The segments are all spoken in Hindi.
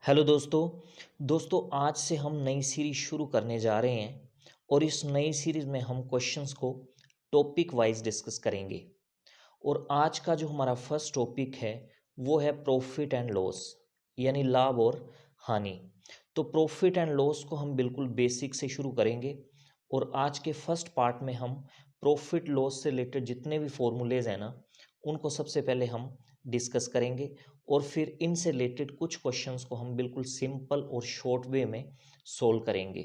हेलो दोस्तों आज से हम नई सीरीज शुरू करने जा रहे हैं और इस नई सीरीज में हम क्वेश्चंस को टॉपिक वाइज डिस्कस करेंगे। और आज का जो हमारा फर्स्ट टॉपिक है वो है प्रॉफिट एंड लॉस, यानी लाभ और हानि। तो प्रॉफिट एंड लॉस को हम बिल्कुल बेसिक से शुरू करेंगे और आज के फर्स्ट पार्ट में हम प्रॉफिट लॉस से रिलेटेड जितने भी फॉर्मूलेज हैं ना, उनको सबसे पहले हम डिस्कस करेंगे और फिर इनसे रिलेटेड कुछ क्वेश्चंस को हम बिल्कुल सिंपल और शॉर्ट वे में सोल्व करेंगे।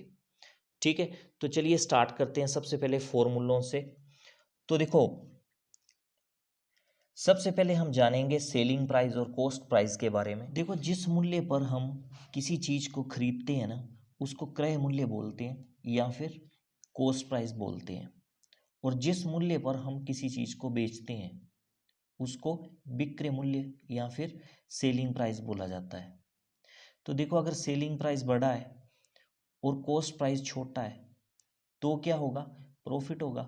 ठीक है, तो चलिए स्टार्ट करते हैं सबसे पहले फॉर्मूलों से। तो देखो, सबसे पहले हम जानेंगे सेलिंग प्राइस और कॉस्ट प्राइस के बारे में। देखो, जिस मूल्य पर हम किसी चीज को खरीदते हैं ना, उसको क्रय मूल्य बोलते हैं या फिर कॉस्ट प्राइस बोलते हैं। और जिस मूल्य पर हम किसी चीज को बेचते हैं उसको विक्रय मूल्य या फिर सेलिंग प्राइस बोला जाता है। तो देखो, अगर सेलिंग प्राइस बड़ा है और कॉस्ट प्राइस छोटा है तो क्या होगा? प्रॉफिट होगा,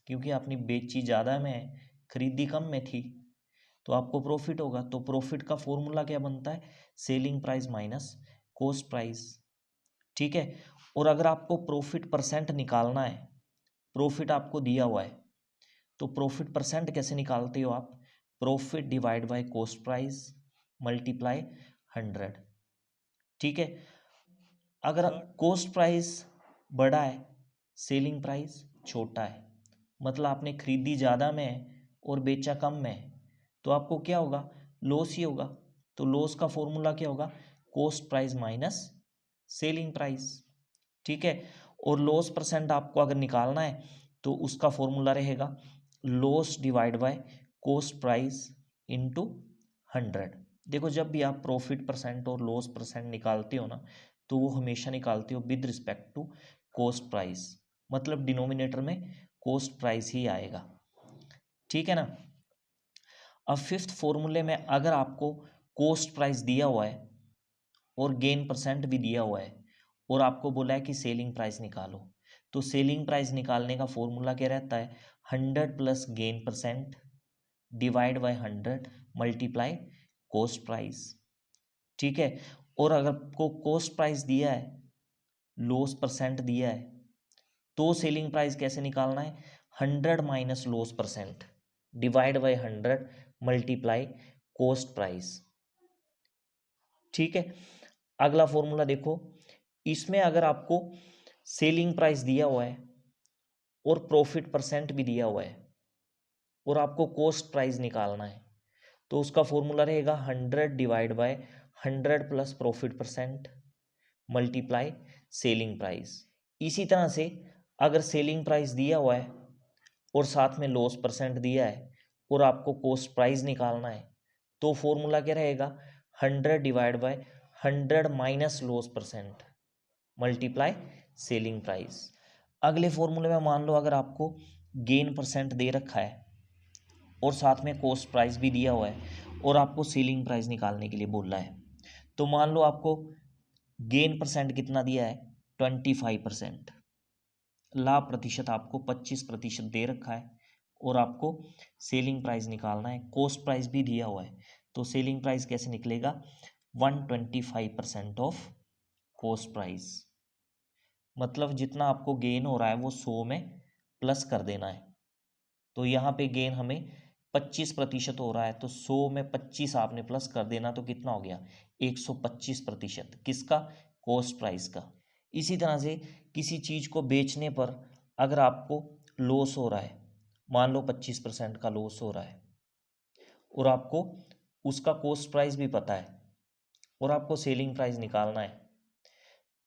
क्योंकि आपने बेची ज़्यादा में है, खरीदी कम में थी, तो आपको प्रॉफिट होगा। तो प्रॉफिट का फॉर्मूला क्या बनता है? Selling price minus cost price. ठीक है। और अगर आपको प्रॉफिट परसेंट निकालना है, प्रॉफिट आपको दिया हुआ है, तो प्रॉफिट परसेंट कैसे निकालते हो आप? Profit divide by cost price multiply 100। ठीक है। अगर कॉस्ट प्राइस बड़ा है, सेलिंग प्राइस छोटा है, मतलब आपने खरीदी ज़्यादा में है और बेचा कम में है, तो आपको क्या होगा? लॉस ही होगा। तो लॉस का फॉर्मूला क्या होगा? Cost price minus selling price. ठीक है। और लॉस परसेंट आपको अगर निकालना है तो उसका फॉर्मूला रहेगा loss divide by cost price into 100। देखो, जब भी आप प्रॉफिट परसेंट और लॉस परसेंट निकालते हो ना, तो वो हमेशा निकालते हो with respect to cost price, मतलब डिनोमिनेटर में कॉस्ट प्राइस ही आएगा। ठीक है ना। अब फिफ्थ फॉर्मूले में अगर आपको कॉस्ट प्राइस दिया हुआ है और गेन परसेंट भी दिया हुआ है और आपको बोला है कि सेलिंग प्राइस निकालो, तो सेलिंग प्राइस निकालने का फॉर्मूला क्या रहता है? 100 plus gain percent divide by 100 multiply cost price. ठीक है। और अगर आपको कॉस्ट प्राइस दिया है, लॉस परसेंट दिया है, तो सेलिंग प्राइस कैसे निकालना है? 100 minus loss percent divide by 100 multiply cost price. ठीक है। अगला फॉर्मूला देखो, इसमें अगर आपको सेलिंग प्राइस दिया हुआ है और प्रॉफिट परसेंट भी दिया हुआ है और आपको कॉस्ट प्राइस निकालना है, तो उसका फॉर्मूला रहेगा 100 divide by 100 plus profit percent multiply selling price. इसी तरह से अगर सेलिंग प्राइस दिया हुआ है और साथ में लॉस परसेंट दिया है और आपको कॉस्ट प्राइस निकालना है, तो फॉर्मूला क्या रहेगा? 100 divide by 100 minus loss percent multiply selling price. अगले फॉर्मूले में मान लो अगर आपको गेन परसेंट दे रखा है और साथ में कॉस्ट प्राइस भी दिया हुआ है और आपको सेलिंग प्राइस निकालने के लिए बोला है, तो मान लो आपको गेन परसेंट कितना दिया है? 25%। लाभ प्रतिशत आपको 25% दे रखा है और आपको सेलिंग प्राइस निकालना है, कॉस्ट प्राइस भी दिया हुआ है, तो सेलिंग प्राइस कैसे निकलेगा? 125% ऑफ कॉस्ट प्राइस। मतलब जितना आपको गेन हो रहा है वो 100 में प्लस कर देना है। तो यहाँ पे गेन हमें 25% हो रहा है, तो 100 में 25 आपने प्लस कर देना, तो कितना हो गया? 125%। किसका? कॉस्ट प्राइस का। इसी तरह से किसी चीज़ को बेचने पर अगर आपको लॉस हो रहा है, मान लो 25% का लॉस हो रहा है और आपको उसका कॉस्ट प्राइस भी पता है और आपको सेलिंग प्राइस निकालना है,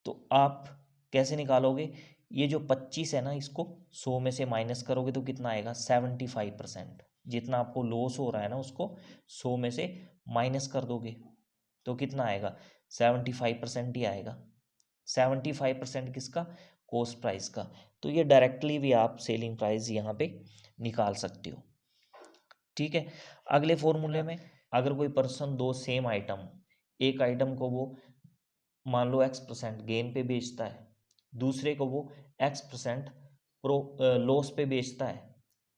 तो आप कैसे निकालोगे? ये जो 25 है ना, इसको 100 में से माइनस करोगे तो कितना आएगा? 75%। जितना आपको लॉस हो रहा है ना, उसको 100 में से माइनस कर दोगे तो कितना आएगा? 75% ही आएगा। 75% किसका? कॉस्ट प्राइस का। तो ये डायरेक्टली भी आप सेलिंग प्राइस यहाँ पे निकाल सकते हो। ठीक है। अगले फॉर्मूले में अगर कोई पर्सन दो सेम आइटम, एक आइटम को वो मान लो x% गेन पे बेचता है, दूसरे को वो x% लॉस पे बेचता है,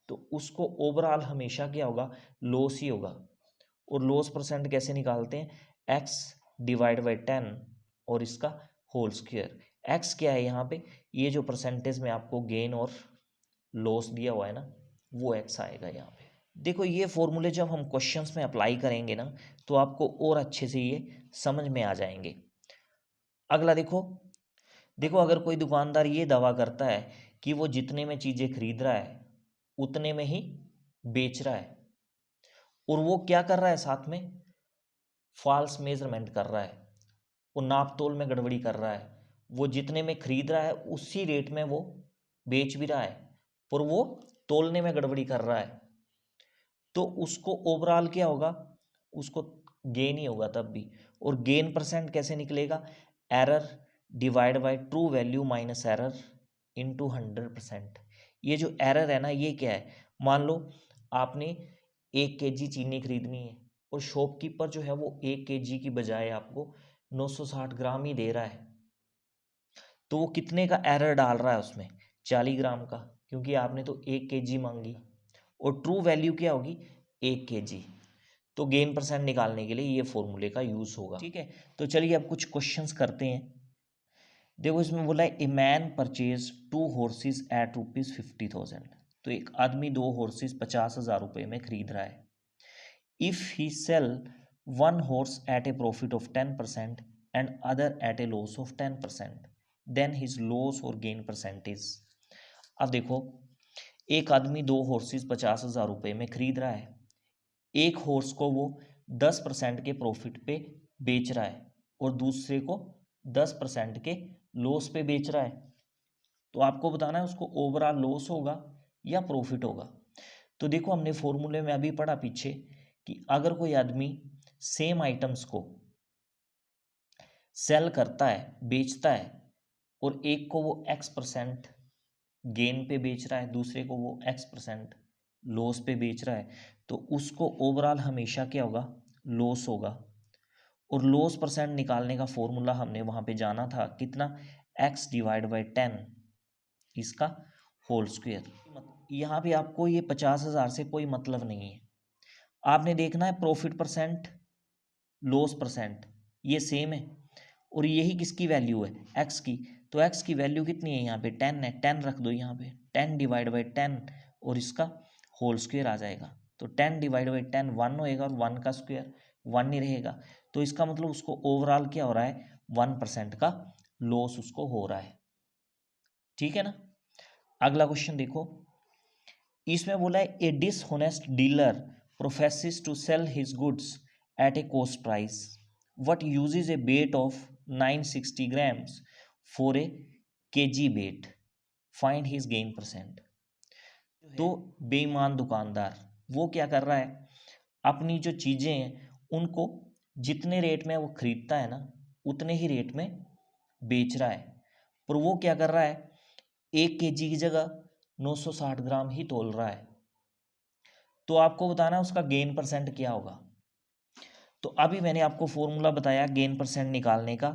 तो उसको ओवरऑल हमेशा क्या होगा? लॉस ही होगा। और लॉस परसेंट कैसे निकालते हैं? x डिवाइड बाई 10 और इसका होल स्क्वायर। एक्स क्या है यहाँ पे, ये जो परसेंटेज में आपको गेन और लॉस दिया हुआ है ना, वो एक्स आएगा यहाँ पे। देखो ये फॉर्मूले जब हम क्वेश्चंस में अप्लाई करेंगे ना, तो आपको और अच्छे से ये समझ में आ जाएंगे। अगला देखो, देखो अगर कोई दुकानदार ये दावा करता है कि वो जितने में चीज़ें खरीद रहा है उतने में ही बेच रहा है, और वो क्या कर रहा है, साथ में फॉल्स मेजरमेंट कर रहा है, वो नाप तोल में गड़बड़ी कर रहा है, वो जितने में खरीद रहा है उसी रेट में वो बेच भी रहा है, पर वो तोलने में गड़बड़ी कर रहा है, तो उसको ओवरऑल क्या होगा, उसको गेन ही होगा तब भी। और गेन परसेंट कैसे निकलेगा, error divide by true value minus error into 100%। ये जो एरर है ना, ये क्या है, मान लो आपने 1 kg चीनी खरीदनी है और शॉपकीपर जो है वो 1 kg की बजाय आपको 960 ग्राम ही दे रहा है, तो वो कितने का एरर डाल रहा है उसमें, 40 ग्राम का, क्योंकि आपने तो 1 kg मांगी और ट्रू वैल्यू क्या होगी 1 kg। तो गेन परसेंट निकालने के लिए ये फॉर्मूले का यूज होगा। ठीक है, तो चलिए अब कुछ क्वेश्चंस करते हैं। देखो इसमें बोला है a man purchase 2 horses at ₹50,000। तो एक आदमी 2 हॉर्सेस 50,000 रुपये में खरीद रहा है। If he sell 1 horse at a profit of 10% and other at a loss of 10%, then his loss और गेन परसेंटेज। अब देखो एक आदमी 2 हॉर्सेस 50,000 रुपये में खरीद रहा है, एक हॉर्स को वो 10% के प्रॉफिट पे बेच रहा है और दूसरे को 10% के लॉस पे बेच रहा है। तो आपको बताना है उसको ओवरऑल लॉस होगा या प्रॉफिट होगा। तो देखो हमने फॉर्मूले में अभी पढ़ा पीछे कि अगर कोई आदमी सेम आइटम्स को सेल करता है, बेचता है, और एक को वो x% गेन पे बेच रहा है, दूसरे को वो x% लॉस पे बेच रहा है, तो उसको ओवरऑल हमेशा क्या होगा, लॉस होगा। और लॉस परसेंट निकालने का फॉर्मूला हमने वहाँ पे जाना था कितना, x डिवाइड बाई 10 इसका होल स्क्वायर। यहाँ पे आपको ये 50,000 से कोई मतलब नहीं है, आपने देखना है प्रॉफिट परसेंट लॉस परसेंट ये सेम है, और यही किसकी वैल्यू है, x की। तो x की वैल्यू कितनी है यहाँ पे 10 है, 10 रख दो यहाँ पे, 10 डिवाइड बाई 10 और इसका होल स्क्वायर आ जाएगा। तो 10 डिवाइड बाई 10 1 होएगा और 1 का स्क्वायर 1 ही रहेगा। तो इसका मतलब उसको ओवरऑल क्या हो रहा है, 1% का लॉस उसको हो रहा है। ठीक है ना। अगला क्वेश्चन देखो, इसमें बोला है a dishonest dealer professes to sell his goods at a cost price but uses a weight of 960 grams for a KG weight, find his gain percent. तो बेईमान दुकानदार वो क्या कर रहा है, अपनी जो चीज़ें हैं उनको जितने रेट में वो खरीदता है ना उतने ही रेट में बेच रहा है, पर वो क्या कर रहा है 1 kg की जगह 960 ग्राम ही तोल रहा है। तो आपको बताना है उसका गेन परसेंट क्या होगा। तो अभी मैंने आपको फॉर्मूला बताया गेन परसेंट निकालने का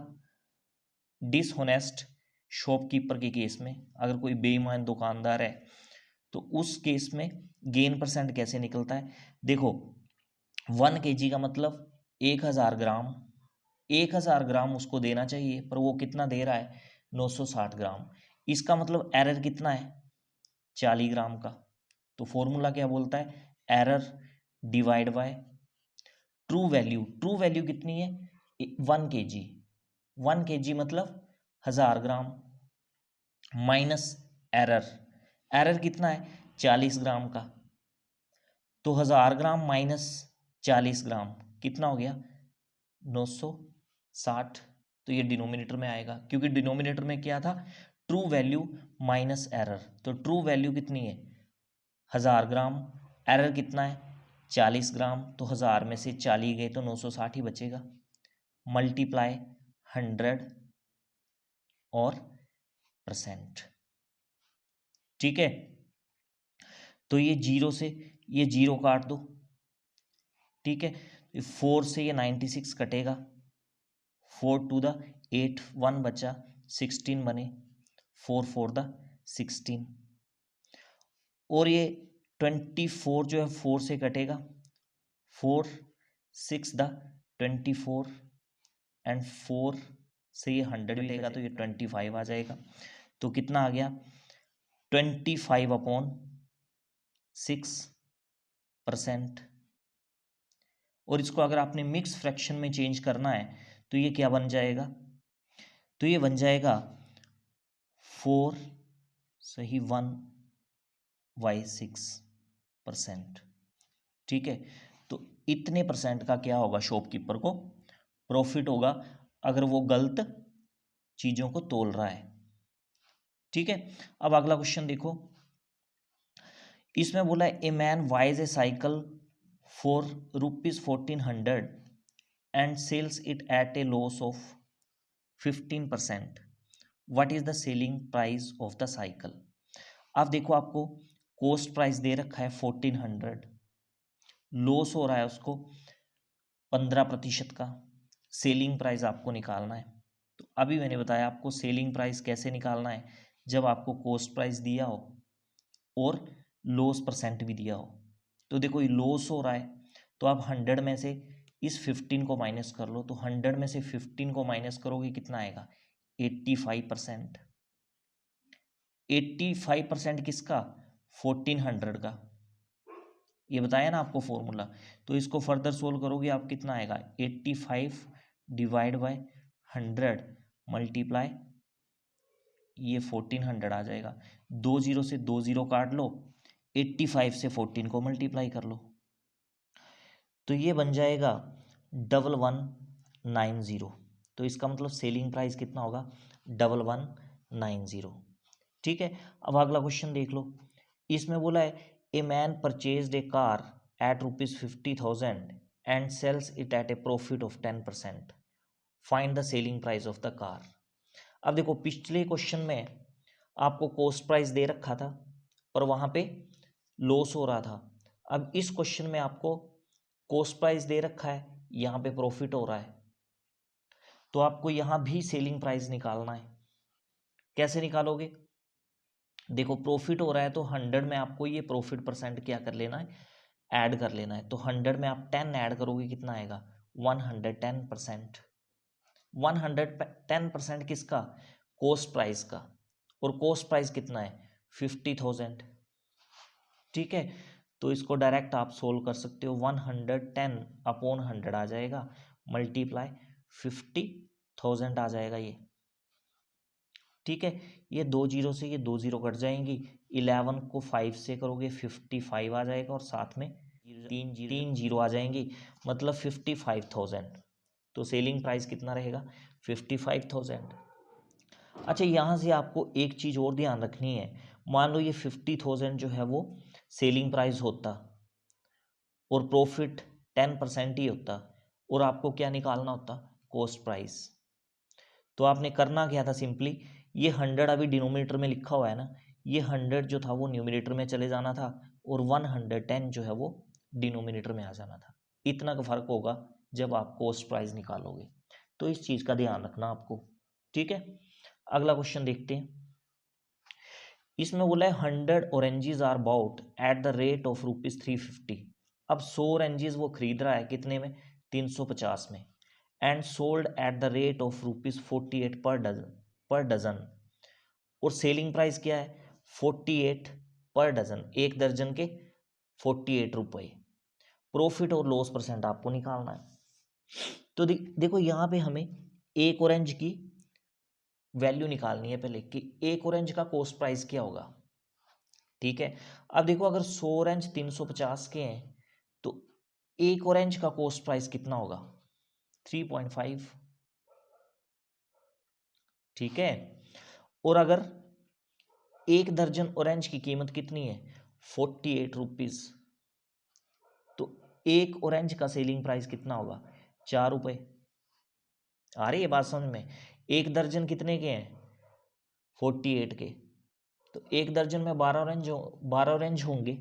डिसहोनेस्ट शॉपकीपर के केस में, अगर कोई बेईमान दुकानदार है तो उस केस में गेन परसेंट कैसे निकलता है। देखो 1 kg का मतलब 1,000 ग्राम, 1,000 ग्राम उसको देना चाहिए, पर वो कितना दे रहा है 960 ग्राम। इसका मतलब एरर कितना है 40 ग्राम का। तो फॉर्मूला क्या बोलता है, error divide by true value. True value कितनी है 1 kg, 1 kg मतलब 1,000 ग्राम माइनस एरर, एरर कितना है 40 ग्राम का। तो 1,000 ग्राम माइनस 40 ग्राम कितना हो गया 960। तो ये डिनोमिनेटर में आएगा क्योंकि डिनोमिनेटर में क्या था, ट्रू वैल्यू माइनस एरर। तो ट्रू वैल्यू कितनी है 1,000 ग्राम, एरर कितना है 40 ग्राम, तो 1,000 में से 40 गए तो 960 ही बचेगा, मल्टीप्लाई 100 और परसेंट। ठीक है, तो ये जीरो से ये जीरो काट दो। ठीक है, 4 से ये 96 कटेगा, 4 टू द 8 1 बचा, 16 बने, 4 4 द 16, और ये 24 जो है 4 से कटेगा, 4 6 द 24, एंड 4 से ये 100 कटेगा तो ये 25 आ जाएगा। तो कितना आ गया 25/6%। और इसको अगर आपने मिक्स फ्रैक्शन में चेंज करना है तो ये क्या बन जाएगा, तो ये बन जाएगा 1/6%। ठीक है, तो इतने परसेंट का क्या होगा, शॉपकीपर को प्रॉफिट होगा अगर वो गलत चीज़ों को तोल रहा है। ठीक है, अब अगला क्वेश्चन देखो, इसमें बोला है a man buys a cycle for ₹1400 and sells it at a loss of 15%। What is the selling price of the cycle. अब देखो आपको कॉस्ट प्राइस दे रखा है 1400, लॉस हो रहा है उसको 15% का, सेलिंग प्राइस आपको निकालना है। तो अभी मैंने बताया आपको सेलिंग प्राइस कैसे निकालना है, जब आपको कॉस्ट प्राइस दिया हो और लॉस परसेंट भी दिया हो। तो देखो ये लॉस हो रहा है तो आप 100 में से इस 15 को माइनस कर लो, तो 100 में से 15 को माइनस करोगे कितना आएगा 85%। 85% किसका 1400 का, ये बताया ना आपको फॉर्मूला। तो इसको फर्दर सोल्व करोगे आप कितना आएगा 85 डिवाइड बाय 100 मल्टीप्लाई ये 1400 आ जाएगा। 2 जीरो से 2 जीरो काट लो, 85 से 14 को मल्टीप्लाई कर लो, तो ये बन जाएगा 1190। तो इसका मतलब सेलिंग प्राइस कितना होगा 1190। ठीक है, अब अगला क्वेश्चन देख लो, इसमें बोला है a man purchased a car at ₹50,000 and sells it at a profit of 10%। Find the selling price of the car. अब देखो पिछले क्वेश्चन में आपको कॉस्ट प्राइस दे रखा था और वहां पे लॉस हो रहा था। अब इस क्वेश्चन में आपको कॉस्ट प्राइस दे रखा है, यहाँ पे प्रॉफिट हो रहा है, तो आपको यहाँ भी सेलिंग प्राइस निकालना है। कैसे निकालोगे, देखो प्रॉफिट हो रहा है तो 100 में आपको ये प्रॉफिट परसेंट क्या कर लेना है, ऐड कर लेना है। तो 100 में आप 10 ऐड करोगे कितना आएगा 110%। 110% किसका, कॉस्ट प्राइस का, और कॉस्ट प्राइस कितना है 50,000। ठीक है, तो इसको डायरेक्ट आप सोल्व कर सकते हो, 110/100 आ जाएगा मल्टीप्लाई 50,000 आ जाएगा ये। ठीक है, ये 2 जीरो से ये 2 जीरो कट जाएंगी, 11 को 5 से करोगे 55 आ जाएगा और साथ में 3 जीरो आ जाएंगी, मतलब 55,000। तो सेलिंग प्राइस कितना रहेगा 55,000। अच्छा, यहाँ से आपको एक चीज़ और ध्यान रखनी है, मान लो ये 50,000 जो है वो सेलिंग प्राइस होता और प्रॉफिट 10% ही होता, और आपको क्या निकालना होता कॉस्ट प्राइस। तो आपने करना क्या था, सिंपली ये 100 अभी डिनोमिनेटर में लिखा हुआ है ना, ये 100 जो था वो न्यूमिनेटर में चले जाना था और 110 जो है वो डिनोमिनेटर में आ जाना था। इतना का फर्क होगा जब आप कॉस्ट प्राइस निकालोगे, तो इस चीज़ का ध्यान रखना आपको। ठीक है, अगला क्वेश्चन देखते हैं, इसमें बोला है 100 oranges are bought at the rate of ₹350। अब 100 ऑरेंजेस वो खरीद रहा है कितने में 350 में, and sold at the rate of ₹48 per dozen. और सेलिंग प्राइस क्या है 48 पर डजन, एक दर्जन के 48 रुपये। प्रॉफिट और लॉस परसेंट आपको निकालना है। तो देखो यहाँ पे हमें एक ऑरेंज की वैल्यू निकालनी है पहले कि एक ऑरेंज का कॉस्ट प्राइस क्या होगा। ठीक है, अब देखो अगर 100 ऑरेंज 350 के हैं तो एक ऑरेंज का कॉस्ट प्राइस कितना होगा 3.5। ठीक है, और अगर एक दर्जन ऑरेंज की कीमत कितनी है 48 रुपीज, तो एक ऑरेंज का सेलिंग प्राइस कितना होगा 4 रुपये। आ रही है बात समझ में, एक दर्जन कितने के हैं 48 के, तो एक दर्जन में 12 ऑरेंज होंगे,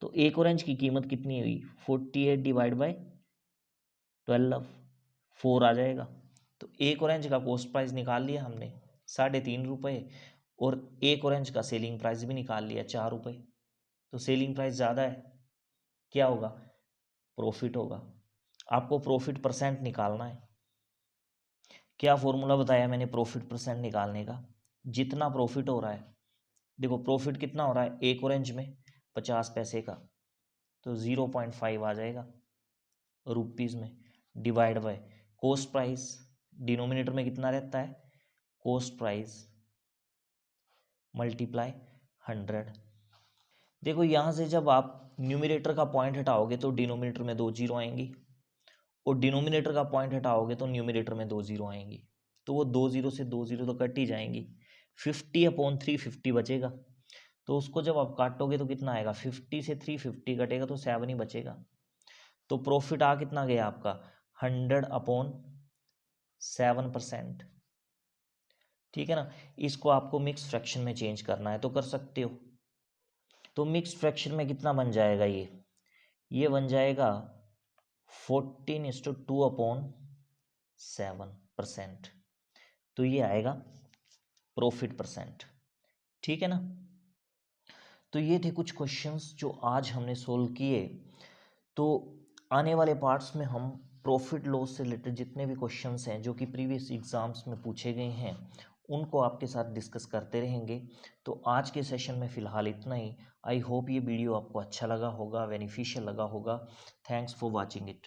तो एक ऑरेंज की कीमत कितनी हुई 48 डिवाइड बाय 12, 4 आ जाएगा। तो एक ऑरेंज का कॉस्ट प्राइस निकाल लिया हमने 3.5 रुपये, और एक ऑरेंज का सेलिंग प्राइस भी निकाल लिया 4 रुपये। तो सेलिंग प्राइस ज़्यादा है, क्या होगा प्रॉफिट होगा। आपको प्रॉफिट परसेंट निकालना है। क्या फॉर्मूला बताया मैंने प्रॉफिट परसेंट निकालने का? जितना प्रॉफिट हो रहा है, देखो प्रॉफिट कितना हो रहा है एक ऑरेंज में 50 पैसे का, तो 0.5 आ जाएगा रुपीज़ में, divide by cost price, denominator में कितना रहता है कॉस्ट प्राइस मल्टीप्लाई 100। देखो यहाँ से जब आप न्यूमिनेटर का पॉइंट हटाओगे तो डिनोमिनेटर में 2 जीरो आएंगी, और डिनोमिनेटर का पॉइंट हटाओगे तो न्यूमिनेटर में 2 जीरो आएंगी, तो वो 2 जीरो से 2 जीरो तो कट ही जाएंगी, 50/350 बचेगा। तो उसको जब आप काटोगे तो कितना आएगा, 50 से 350 कटेगा तो 7 ही बचेगा। तो प्रॉफिट आ कितना गया आपका 100/7%। ठीक है ना। इसको आपको मिक्स फ्रैक्शन में चेंज करना है तो कर सकते हो। तो मिक्स फ्रैक्शन में कितना बन जाएगा, ये बन जाएगा 14:2/7%। तो ये आएगा प्रॉफिट परसेंट। ठीक है ना। तो ये थे कुछ क्वेश्चंस जो आज हमने सोल्व किए। तो आने वाले पार्ट्स में हम प्रॉफिट लॉस से रिलेटेड जितने भी क्वेश्चंस हैं जो कि प्रीवियस एग्जाम्स में पूछे गए हैं उनको आपके साथ डिस्कस करते रहेंगे। तो आज के सेशन में फ़िलहाल इतना ही। आई होप ये वीडियो आपको अच्छा लगा होगा, बेनिफिशियल लगा होगा। Thanks for watching it.